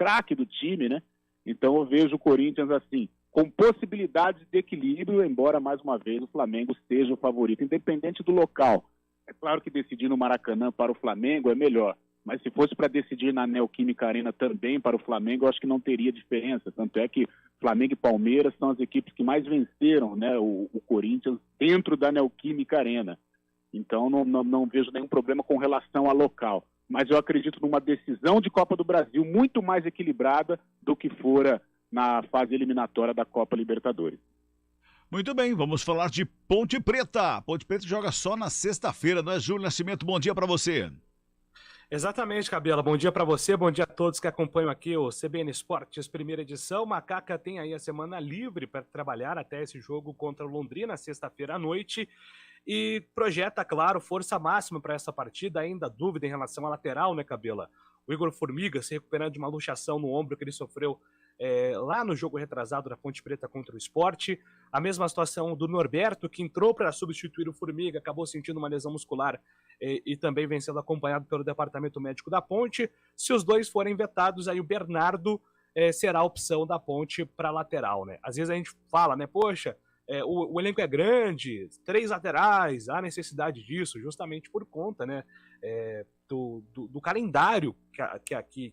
craque do time, né? Então eu vejo o Corinthians assim, com possibilidades de equilíbrio, embora mais uma vez o Flamengo seja o favorito, independente do local. É claro que decidir no Maracanã para o Flamengo é melhor, mas se fosse para decidir na Neoquímica Arena também para o Flamengo, eu acho que não teria diferença. Tanto é que Flamengo e Palmeiras são as equipes que mais venceram, né, o Corinthians dentro da Neoquímica Arena. Então não vejo nenhum problema com relação a local. Mas eu acredito numa decisão de Copa do Brasil muito mais equilibrada do que fora na fase eliminatória da Copa Libertadores. Muito bem, vamos falar de Ponte Preta. Ponte Preta joga só na sexta-feira, não é, Júlio Nascimento? Bom dia para você. Exatamente, Cabela. Bom dia para você, bom dia a todos que acompanham aqui o CBN Esportes, primeira edição. Macaca tem aí a semana livre para trabalhar até esse jogo contra o Londrina, sexta-feira à noite. E projeta, claro, força máxima para essa partida. Ainda dúvida em relação à lateral, né, Cabela? O Igor Formiga se recuperando de uma luxação no ombro que ele sofreu lá no jogo retrasado da Ponte Preta contra o Sport. A mesma situação do Norberto, que entrou para substituir o Formiga, acabou sentindo uma lesão muscular e também vem sendo acompanhado pelo Departamento Médico da Ponte. Se os dois forem vetados, aí o Bernardo será a opção da Ponte para lateral, né? Às vezes a gente fala, né, poxa, o elenco é grande, 3 laterais, há necessidade disso, justamente por conta, né, do calendário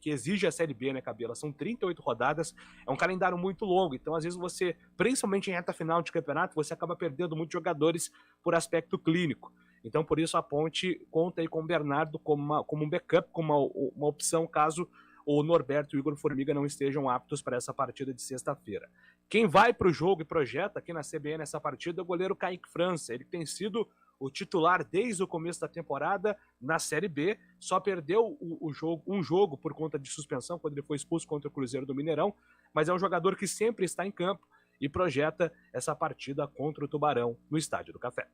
que exige a Série B, né, Cabela? São 38 rodadas, é um calendário muito longo, então às vezes você, principalmente em reta final de campeonato, você acaba perdendo muitos jogadores por aspecto clínico. Então por isso a Ponte conta aí com o Bernardo como um backup, como uma opção caso o Norberto e o Igor Formiga não estejam aptos para essa partida de sexta-feira. Quem vai para o jogo e projeta aqui na CBN essa partida é o goleiro Kaique França. Ele tem sido o titular desde o começo da temporada na Série B, só perdeu um jogo por conta de suspensão, quando ele foi expulso contra o Cruzeiro do Mineirão, mas é um jogador que sempre está em campo e projeta essa partida contra o Tubarão no Estádio do Café.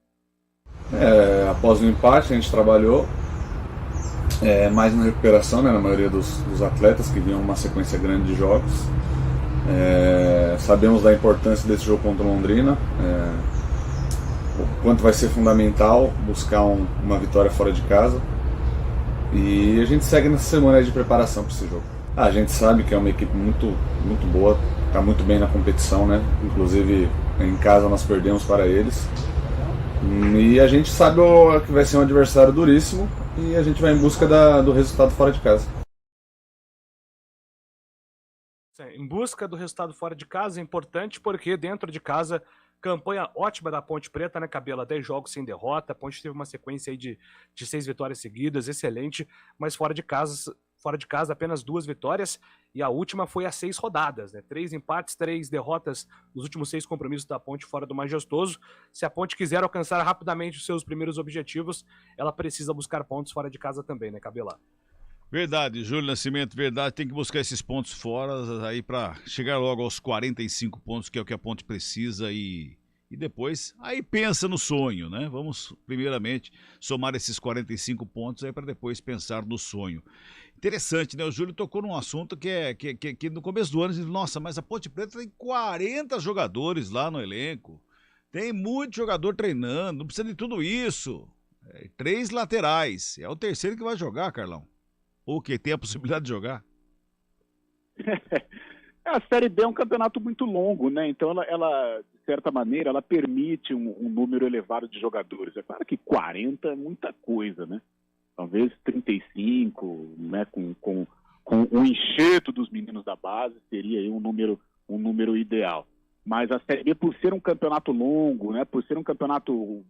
Após o empate, a gente trabalhou mais na recuperação, né, na maioria dos atletas que vinham uma sequência grande de jogos. Sabemos da importância desse jogo contra o Londrina, o quanto vai ser fundamental buscar uma vitória fora de casa, e a gente segue nessa semana de preparação para esse jogo. A gente sabe que é uma equipe muito, muito boa, está muito bem na competição, né? Inclusive em casa nós perdemos para eles, e a gente sabe que vai ser um adversário duríssimo e a gente vai em busca do resultado fora de casa. Em busca do resultado fora de casa é importante porque dentro de casa, campanha ótima da Ponte Preta, né, Cabela? 10 jogos sem derrota, a Ponte teve uma sequência aí de 6 vitórias seguidas, excelente, mas fora de casa apenas 2 vitórias e a última foi a 6 rodadas, né? 3 empates, 3 derrotas nos últimos 6 compromissos da Ponte fora do Majestoso. Se a Ponte quiser alcançar rapidamente os seus primeiros objetivos, ela precisa buscar pontos fora de casa também, né, Cabela? Verdade, Júlio Nascimento, verdade, tem que buscar esses pontos fora aí para chegar logo aos 45 pontos, que é o que a Ponte precisa, e depois, aí pensa no sonho, né? Vamos primeiramente somar esses 45 pontos aí para depois pensar no sonho. Interessante, né? O Júlio tocou num assunto que no começo do ano ele disse, nossa, mas a Ponte Preta tem 40 jogadores lá no elenco, tem muito jogador treinando, não precisa de tudo isso. 3 laterais, é o terceiro que vai jogar, Carlão. Ou que tem a possibilidade de jogar? A Série B é um campeonato muito longo, né? Então ela de certa maneira, ela permite um número elevado de jogadores. É claro que 40 é muita coisa, né? Talvez 35, né? Com o enxerto dos meninos da base, seria aí um número ideal. Mas a Série B, por ser um campeonato longo, né? Por ser um campeonato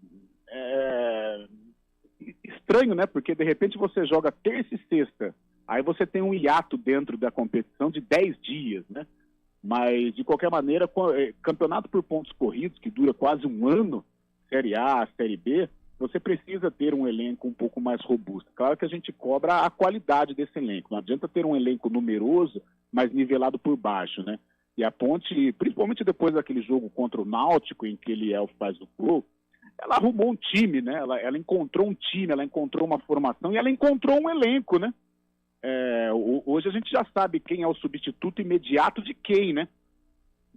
estranho, né? Porque de repente você joga terça e sexta, aí você tem um hiato dentro da competição de 10 dias, né? Mas de qualquer maneira, campeonato por pontos corridos, que dura quase um ano, Série A, Série B, você precisa ter um elenco um pouco mais robusto. Claro que a gente cobra a qualidade desse elenco, não adianta ter um elenco numeroso, mas nivelado por baixo, né? E a Ponte, principalmente depois daquele jogo contra o Náutico, em que ele faz o gol, ela arrumou um time, né? Ela encontrou um time, ela encontrou uma formação e ela encontrou um elenco, né? Hoje a gente já sabe quem é o substituto imediato de quem, né?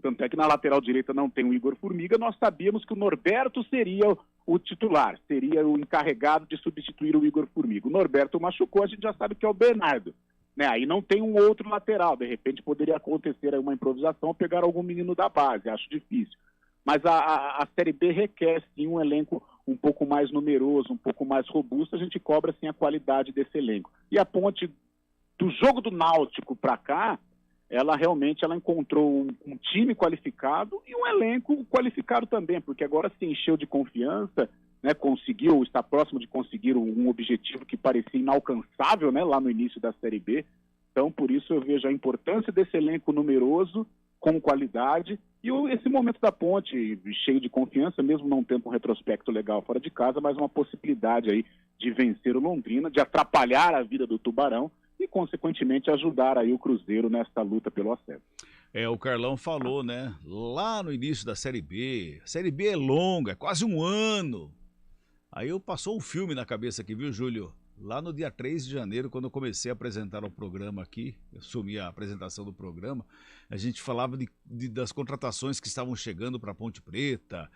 Tanto é que na lateral direita não tem o Igor Formiga, nós sabíamos que o Norberto seria o titular, seria o encarregado de substituir o Igor Formiga. O Norberto machucou, a gente já sabe que é o Bernardo. né? Aí não tem um outro lateral, de repente poderia acontecer aí uma improvisação, pegar algum menino da base, acho difícil. Mas a Série B requer, sim, um elenco um pouco mais numeroso, um pouco mais robusto, a gente cobra, sim, a qualidade desse elenco. E a Ponte, do jogo do Náutico para cá, ela encontrou um time qualificado e um elenco qualificado também, porque agora se encheu de confiança, né, está próximo de conseguir um objetivo que parecia inalcançável, né, lá no início da Série B. Então, por isso eu vejo a importância desse elenco numeroso, com qualidade, e esse momento da Ponte cheio de confiança, mesmo não tendo um retrospecto legal fora de casa, mas uma possibilidade aí de vencer o Londrina, de atrapalhar a vida do Tubarão e, consequentemente, ajudar aí o Cruzeiro nessa luta pelo acesso. O Carlão falou, né, lá no início da Série B, a Série B é longa, é quase um ano. Aí passou um filme na cabeça aqui, viu, Júlio? Lá no dia 3 de janeiro, quando eu comecei a apresentar o programa aqui, eu assumi a apresentação do programa, a gente falava das contratações que estavam chegando para Ponte Preta,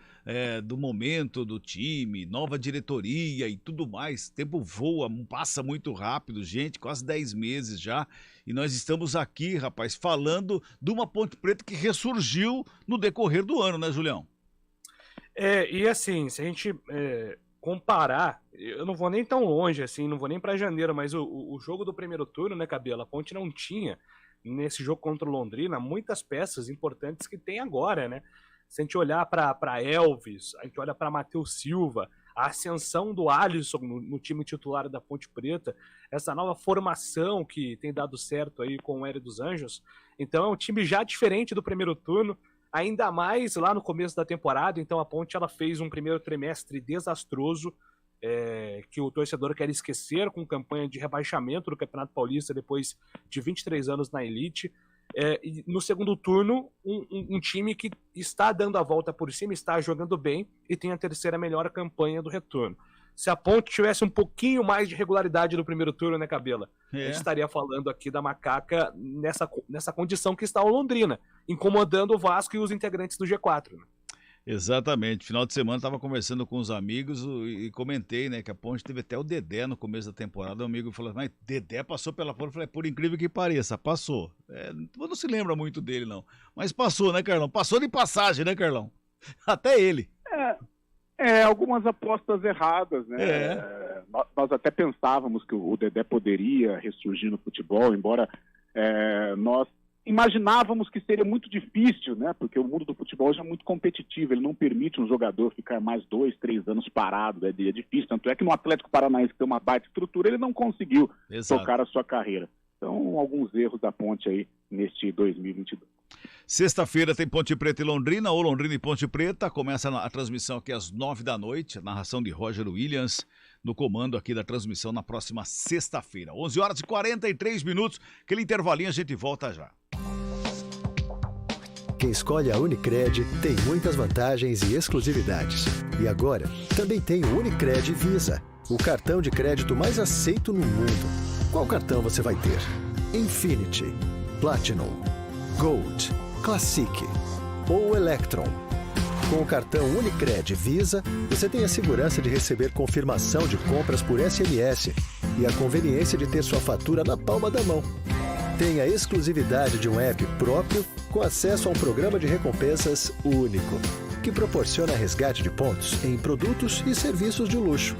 do momento do time, nova diretoria e tudo mais. O tempo voa, passa muito rápido, gente, quase 10 meses já. E nós estamos aqui, rapaz, falando de uma Ponte Preta que ressurgiu no decorrer do ano, né, Julião? E assim, se a gente comparar, eu não vou nem tão longe assim, não vou nem para janeiro, mas o jogo do primeiro turno, né, Cabelo? A Ponte não tinha, nesse jogo contra o Londrina, muitas peças importantes que tem agora, né? Se a gente olhar para Elvis, a gente olha para Matheus Silva, a ascensão do Alisson no time titular da Ponte Preta, essa nova formação que tem dado certo aí com o Hélio dos Anjos. Então é um time já diferente do primeiro turno, ainda mais lá no começo da temporada. Então a Ponte ela fez um primeiro trimestre desastroso, que o torcedor quer esquecer, com campanha de rebaixamento do Campeonato Paulista depois de 23 anos na elite. E no segundo turno, um time que está dando a volta por cima, está jogando bem e tem a terceira melhor campanha do retorno. Se a Ponte tivesse um pouquinho mais de regularidade no primeiro turno, né, Cabela? A gente estaria falando aqui da Macaca nessa condição que está o Londrina, incomodando o Vasco e os integrantes do G4. Né? Exatamente. Final de semana estava conversando com os amigos e comentei, né, que a Ponte teve até o Dedé no começo da temporada. Um amigo falou, mas Dedé passou pela Ponte? Eu falei, por incrível que pareça, passou. Não se lembra muito dele, não. Mas passou, né, Carlão? Passou de passagem, né, Carlão? Até ele. Algumas apostas erradas, né? Nós até pensávamos que o Dedé poderia ressurgir no futebol, embora nós imaginávamos que seria muito difícil, né? Porque o mundo do futebol já é muito competitivo, ele não permite um jogador ficar mais 2, 3 anos parado, é difícil. Tanto é que no Atlético Paranaense, que tem uma baita estrutura, ele não conseguiu tocar a sua carreira. Então, alguns erros da Ponte aí neste 2022. Sexta-feira tem Ponte Preta e Londrina, ou Londrina e Ponte Preta. Começa a transmissão aqui às 9 da noite, a narração de Roger Williams, no comando aqui da transmissão na próxima sexta-feira. 11 horas e 43 minutos, aquele intervalinho a gente volta já. Quem escolhe a Unicred tem muitas vantagens e exclusividades. E agora, também tem o Unicred Visa, o cartão de crédito mais aceito no mundo. Qual cartão você vai ter? Infinity, Platinum, Gold, Classic ou Electron. Com o cartão Unicred Visa, você tem a segurança de receber confirmação de compras por SMS e a conveniência de ter sua fatura na palma da mão. Tem a exclusividade de um app próprio com acesso a um programa de recompensas único, que proporciona resgate de pontos em produtos e serviços de luxo.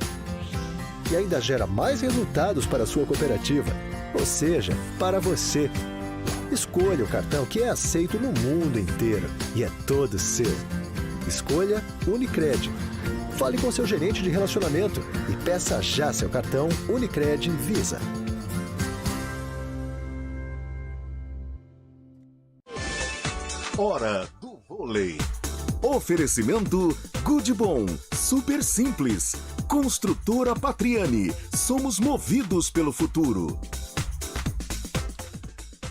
E ainda gera mais resultados para a sua cooperativa, ou seja, para você. Escolha o cartão que é aceito no mundo inteiro e é todo seu. Escolha Unicred. Fale com seu gerente de relacionamento e peça já seu cartão Unicred Visa. Hora do vôlei. Oferecimento Good Bom, super simples. Construtora Patriani, somos movidos pelo futuro.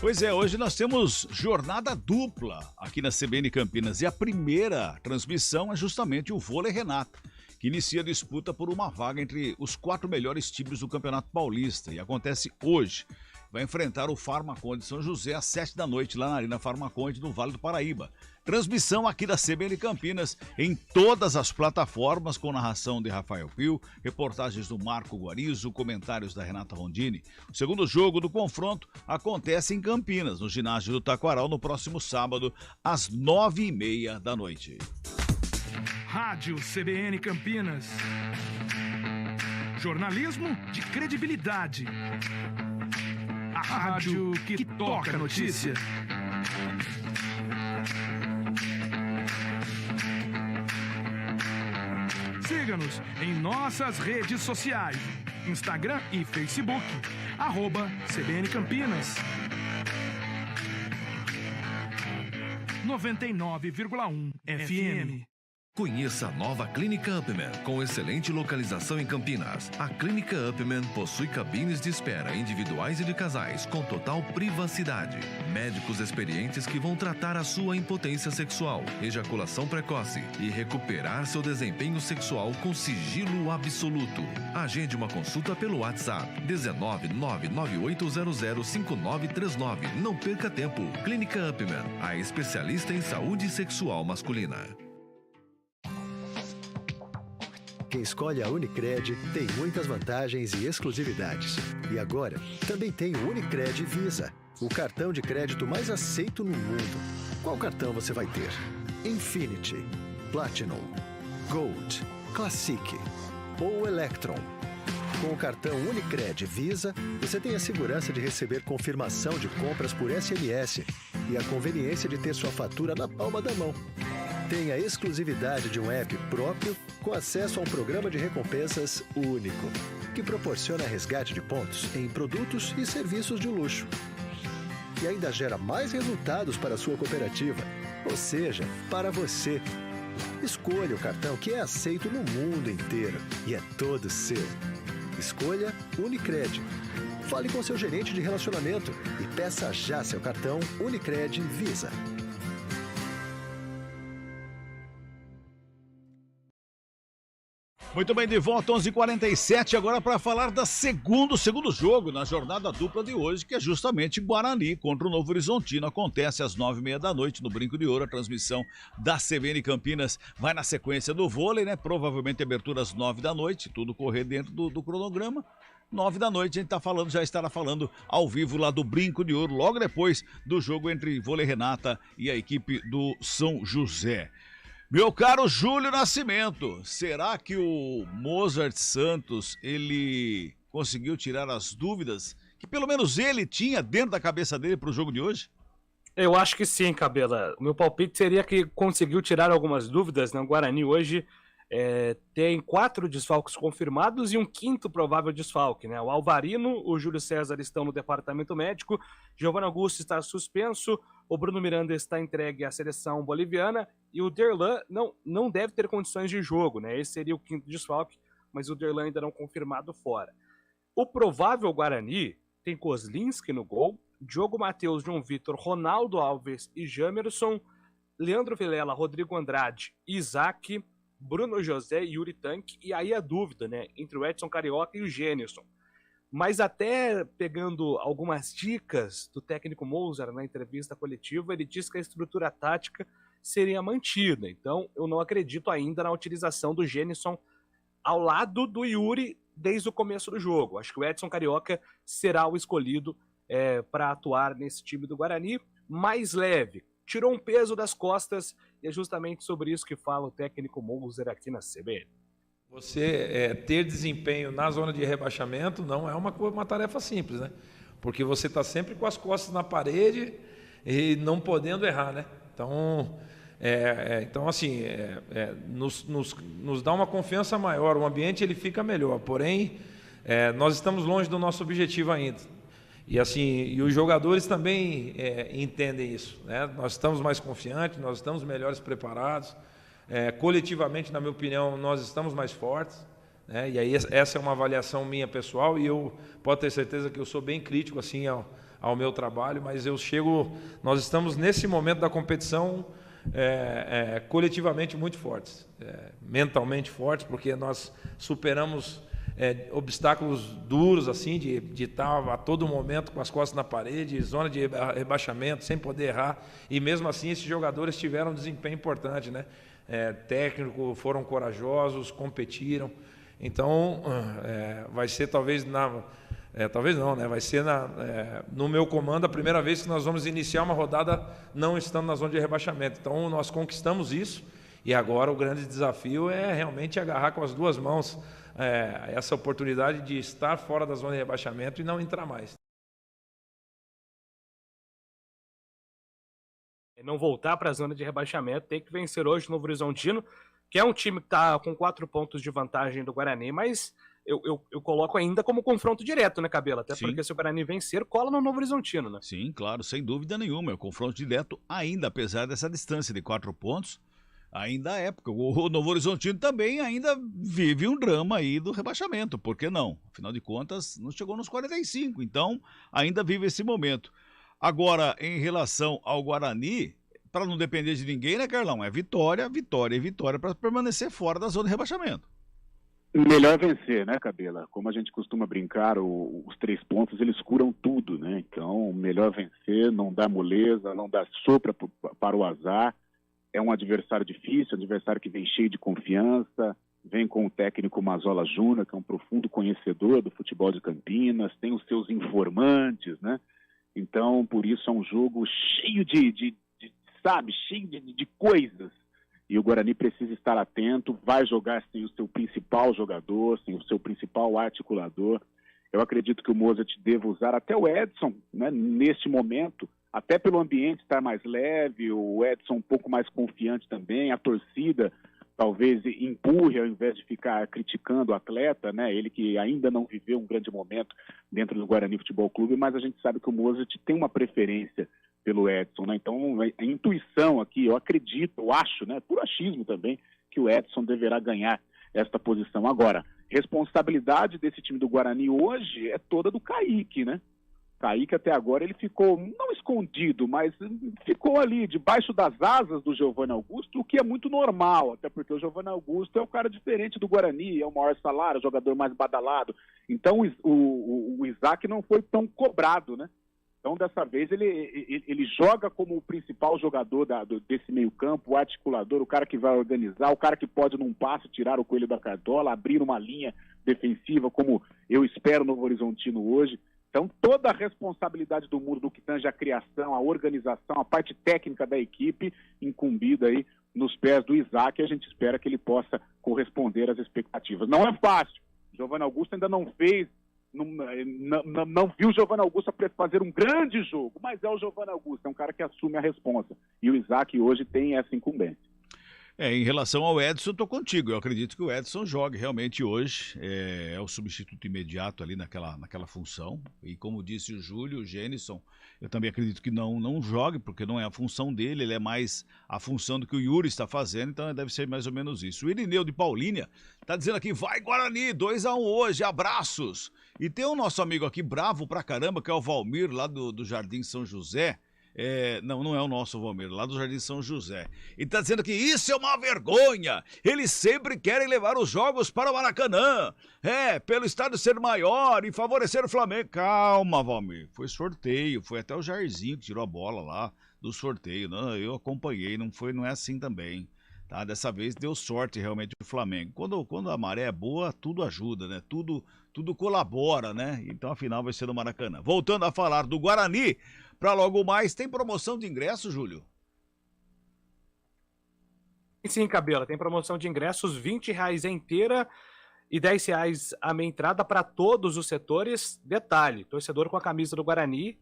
Pois é, hoje nós temos jornada dupla aqui na CBN Campinas e a primeira transmissão é justamente o Vôlei Renata, que inicia a disputa por uma vaga entre os 4 melhores times do Campeonato Paulista e acontece hoje. vai enfrentar o Farmaconde São José às 7 da noite, lá na Arena Farmaconde, no Vale do Paraíba. Transmissão aqui da CBN Campinas em todas as plataformas, com narração de Rafael Pio, reportagens do Marco Guarizo, comentários da Renata Rondini. O segundo jogo do confronto acontece em Campinas, no ginásio do Taquaral, no próximo sábado, às 9h30 da noite. Rádio CBN Campinas. Jornalismo de credibilidade. A rádio que toca a notícia. Siga-nos em nossas redes sociais, Instagram e Facebook, @CBN Campinas. 99,1 FM. Conheça a nova Clínica Upman, com excelente localização em Campinas. A Clínica Upman possui cabines de espera individuais e de casais, com total privacidade. Médicos experientes que vão tratar a sua impotência sexual, ejaculação precoce e recuperar seu desempenho sexual com sigilo absoluto. Agende uma consulta pelo WhatsApp 19998005939. Não perca tempo. Clínica Upman, a especialista em saúde sexual masculina. Quem escolhe a Unicred tem muitas vantagens e exclusividades. E agora, também tem o Unicred Visa, o cartão de crédito mais aceito no mundo. Qual cartão você vai ter? Infinity, Platinum, Gold, Classic ou Electron? Com o cartão Unicred Visa, você tem a segurança de receber confirmação de compras por SMS e a conveniência de ter sua fatura na palma da mão. Tem a exclusividade de um app próprio com acesso a um programa de recompensas único, que proporciona resgate de pontos em produtos e serviços de luxo. E ainda gera mais resultados para a sua cooperativa, ou seja, para você. Escolha o cartão que é aceito no mundo inteiro e é todo seu. Escolha Unicred. Fale com seu gerente de relacionamento e peça já seu cartão Unicred Visa. Muito bem, de volta, 11h47, agora para falar do segundo jogo na jornada dupla de hoje, que é justamente Guarani contra o Novo Horizontino. Acontece às 9h30 da noite no Brinco de Ouro. A transmissão da CBN Campinas vai na sequência do vôlei, né? Provavelmente abertura às 9 da noite, tudo correr dentro do cronograma. 9 da noite a gente já estará falando ao vivo lá do Brinco de Ouro, logo depois do jogo entre Vôlei Renata e a equipe do São José. Meu caro Júlio Nascimento, será que o Mozart Santos, ele conseguiu tirar as dúvidas que pelo menos ele tinha dentro da cabeça dele para o jogo de hoje? Eu acho que sim, Cabela. O meu palpite seria que conseguiu tirar algumas dúvidas, né? O Guarani hoje tem 4 desfalques confirmados e um 5º provável desfalque, né? O Alvarino, o Júlio César estão no departamento médico, Giovanni Augusto está suspenso, o Bruno Miranda está entregue à seleção boliviana e o Derlan não deve ter condições de jogo, né? Esse seria o 5º desfalque, mas o Derlan ainda não confirmado fora. O provável Guarani tem Kozlinski no gol, Diogo Matheus, João Vitor, Ronaldo Alves e Jamerson, Leandro Vilela, Rodrigo Andrade, Isaac, Bruno José e Yuri Tanque, e aí a dúvida, né, entre o Edson Carioca e o Gênison. Mas até pegando algumas dicas do técnico Mozart na entrevista coletiva, ele disse que a estrutura tática seria mantida. Então, eu não acredito ainda na utilização do Gênison ao lado do Yuri desde o começo do jogo. Acho que o Edson Carioca será o escolhido para atuar nesse time do Guarani, mais leve. Tirou um peso das costas e é justamente sobre isso que fala o técnico Mozart aqui na CBN. Você ter desempenho na zona de rebaixamento não é uma tarefa simples, né? Porque você está sempre com as costas na parede e não podendo errar, né? Então assim, nos dá uma confiança maior, o ambiente ele fica melhor, porém nós estamos longe do nosso objetivo ainda. E os jogadores também entendem isso, né? Nós estamos mais confiantes, nós estamos melhores preparados, coletivamente, na minha opinião, nós estamos mais fortes, né? E aí essa é uma avaliação minha pessoal e eu posso ter certeza que eu sou bem crítico assim ao meu trabalho, mas nós estamos nesse momento da competição coletivamente muito fortes, mentalmente fortes, porque nós superamos obstáculos duros, assim, de estar a todo momento com as costas na parede, zona de rebaixamento, sem poder errar. E mesmo assim, esses jogadores tiveram um desempenho importante, né? Técnico, foram corajosos, competiram. Então, vai ser talvez talvez não, né? Vai ser no meu comando a primeira vez que nós vamos iniciar uma rodada não estando na zona de rebaixamento. Então, nós conquistamos isso e agora o grande desafio é realmente agarrar com as duas mãos essa oportunidade de estar fora da zona de rebaixamento e não entrar mais. Não voltar para a zona de rebaixamento, tem que vencer hoje o Novo Horizontino, que é um time que está com 4 pontos de vantagem do Guarani, mas eu coloco ainda como confronto direto, né, Cabelo? Até porque se o Guarani vencer, cola no Novo Horizontino, né? Sim, claro, sem dúvida nenhuma. É o confronto direto ainda, apesar dessa distância de 4 pontos, ainda é, porque o Novo Horizontino também ainda vive um drama aí do rebaixamento, por que não? Afinal de contas, não chegou nos 45, então ainda vive esse momento. Agora, em relação ao Guarani, para não depender de ninguém, né, Carlão? É vitória, vitória e vitória para permanecer fora da zona de rebaixamento. Melhor vencer, né, Cabela? Como a gente costuma brincar, os 3 pontos, eles curam tudo, né? Então, melhor vencer, não dá moleza, não dá sopra para o azar. É um adversário difícil, um adversário que vem cheio de confiança, vem com o técnico Mazola Júnior, que é um profundo conhecedor do futebol de Campinas, tem os seus informantes, né? Então, por isso é um jogo cheio cheio de coisas. E o Guarani precisa estar atento, vai jogar sem o seu principal jogador, sem o seu principal articulador. Eu acredito que o Mozart deva usar até o Edson, né, neste momento, até pelo ambiente estar mais leve, o Edson um pouco mais confiante também, a torcida talvez empurre ao invés de ficar criticando o atleta, né? Ele que ainda não viveu um grande momento dentro do Guarani Futebol Clube, mas a gente sabe que o Mozart tem uma preferência pelo Edson, né? Então a intuição aqui, eu acredito, eu acho, né, por achismo também, que o Edson deverá ganhar esta posição. Agora, responsabilidade desse time do Guarani hoje é toda do Kaique, né? Kaique até agora ele ficou, não escondido, mas ficou ali debaixo das asas do Giovanni Augusto, o que é muito normal, até porque o Giovanni Augusto é um cara diferente do Guarani, é o maior salário, o jogador mais badalado. Então o Isaac não foi tão cobrado, né? Então dessa vez ele joga como o principal jogador desse meio campo, o articulador, o cara que vai organizar, o cara que pode num passe tirar o coelho da cartola, abrir uma linha defensiva, como eu espero no Horizontino hoje. Então, toda a responsabilidade do muro do que tange a criação, a organização, a parte técnica da equipe, incumbida aí nos pés do Isaac, e a gente espera que ele possa corresponder às expectativas. Não é fácil. Giovanni Augusto ainda não fez, não viu o Giovanni Augusto fazer um grande jogo, mas é o Giovanni Augusto, é um cara que assume a responsa. E o Isaac hoje tem essa incumbência. Em relação ao Edson, eu tô contigo. Eu acredito que o Edson jogue realmente hoje. É o substituto imediato ali naquela função. E como disse o Júlio, o Gênison, eu também acredito que não jogue, porque não é a função dele, ele é mais a função do que o Yuri está fazendo, então deve ser mais ou menos isso. O Irineu de Paulínia tá dizendo aqui, vai Guarani, 2-1 hoje, abraços. E tem o nosso amigo aqui, bravo pra caramba, que é o Valmir, lá do Jardim São José. Não é o nosso Valmir, lá do Jardim São José. E tá dizendo que isso é uma vergonha. Eles sempre querem levar os jogos para o Maracanã. Pelo estádio ser maior e favorecer o Flamengo. Calma, Valmir. Foi sorteio, foi até o Jairzinho que tirou a bola lá do sorteio. Não, eu acompanhei, não é assim também. Tá? Dessa vez deu sorte realmente o Flamengo. Quando a maré é boa, tudo ajuda, né? Tudo colabora, né? Então a final vai ser no Maracanã. Voltando a falar do Guarani, para logo mais, tem promoção de ingresso, Júlio? Sim, Cabela, tem promoção de ingressos, R$20 a inteira e R$10 a meia entrada para todos os setores. Detalhe, torcedor com a camisa do Guarani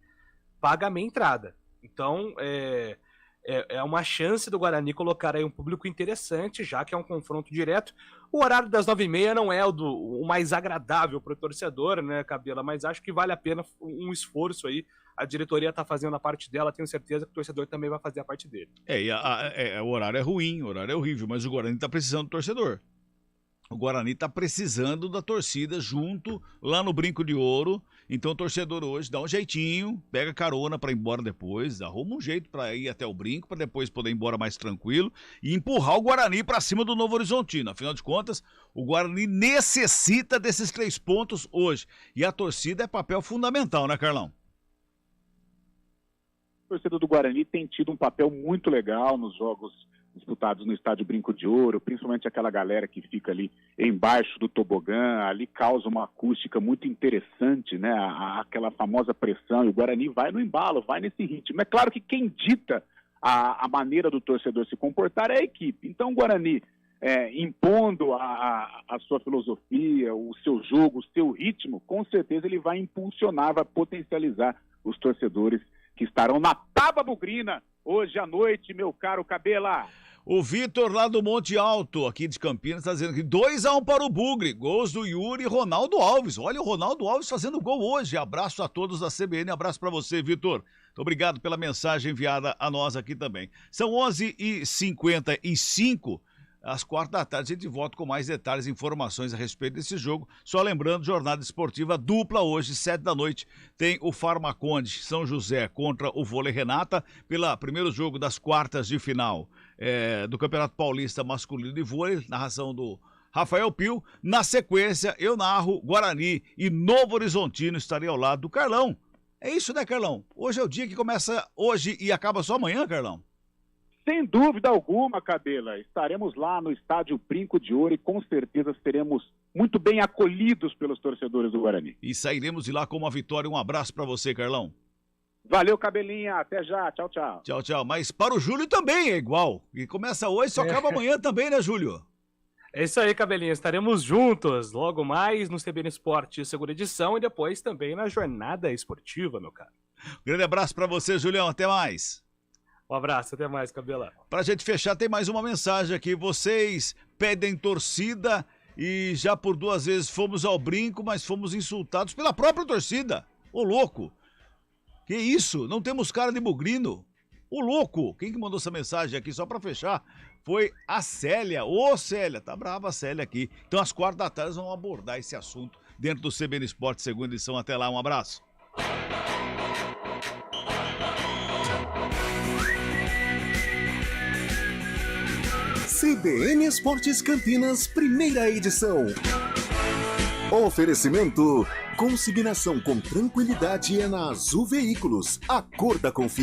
paga a meia entrada. Então, é uma chance do Guarani colocar aí um público interessante, já que é um confronto direto. O horário das 9h30 não é o mais agradável para o torcedor, né, Cabela? Mas acho que vale a pena um esforço aí. A diretoria está fazendo a parte dela, tenho certeza que o torcedor também vai fazer a parte dele. O horário é ruim, o horário é horrível, mas o Guarani está precisando do torcedor. O Guarani está precisando da torcida junto lá no Brinco de Ouro. Então o torcedor hoje dá um jeitinho, pega carona para ir embora depois, arruma um jeito para ir até o Brinco, para depois poder ir embora mais tranquilo e empurrar o Guarani para cima do Novo Horizontino. Afinal de contas, o Guarani necessita desses 3 pontos hoje. E a torcida é papel fundamental, né, Carlão? A torcida do Guarani tem tido um papel muito legal nos jogos disputados no estádio Brinco de Ouro, principalmente aquela galera que fica ali embaixo do tobogã, ali causa uma acústica muito interessante, né? Aquela famosa pressão, e o Guarani vai no embalo, vai nesse ritmo. É claro que quem dita a maneira do torcedor se comportar é a equipe. Então o Guarani, impondo a sua filosofia, o seu jogo, o seu ritmo, com certeza ele vai impulsionar, vai potencializar os torcedores que estarão na Taba Bugrina hoje à noite, meu caro Cabela. O Vitor lá do Monte Alto, aqui de Campinas, está dizendo que 2-1 para o Bugre, gols do Yuri e Ronaldo Alves. Olha o Ronaldo Alves fazendo gol hoje. Abraço a todos da CBN, abraço para você, Vitor. Muito obrigado pela mensagem enviada a nós aqui também. São 11h55. Às 16h a gente volta com mais detalhes e informações a respeito desse jogo. Só lembrando, jornada esportiva dupla hoje, 19h, tem o Farmaconde São José contra o Vôlei Renata, pelo primeiro jogo das quartas de final do Campeonato Paulista Masculino de Vôlei, narração do Rafael Pio. Na sequência, eu narro Guarani e Novo Horizontino, estarei ao lado do Carlão. É isso, né, Carlão? Hoje é o dia que começa hoje e acaba só amanhã, Carlão? Sem dúvida alguma, Cabela, estaremos lá no estádio Brinco de Ouro e com certeza seremos muito bem acolhidos pelos torcedores do Guarani. E sairemos de lá com uma vitória. Um abraço para você, Carlão. Valeu, Cabelinha. Até já. Tchau, tchau. Tchau, tchau. Mas para o Júlio também é igual. E começa hoje, só acaba amanhã também, né, Júlio? É isso aí, Cabelinha. Estaremos juntos logo mais no CBN Esporte segunda edição e depois também na jornada esportiva, meu caro. Grande abraço para você, Julião. Até mais. Um abraço, até mais, Cabela. Pra gente fechar, tem mais uma mensagem aqui. Vocês pedem torcida e já por 2 vezes fomos ao Brinco, mas fomos insultados pela própria torcida. Ô, louco! Que isso? Não temos cara de bugrino? Ô, louco! Quem que mandou essa mensagem aqui, só pra fechar, foi a Célia. Ô, Célia, tá brava a Célia aqui. Então, às 16h nós vamos abordar esse assunto dentro do CBN Esporte, segunda edição. Até lá, um abraço. CBN Esportes Campinas, primeira edição. Oferecimento: consignação com tranquilidade é na Azul Veículos, a cor da confiança.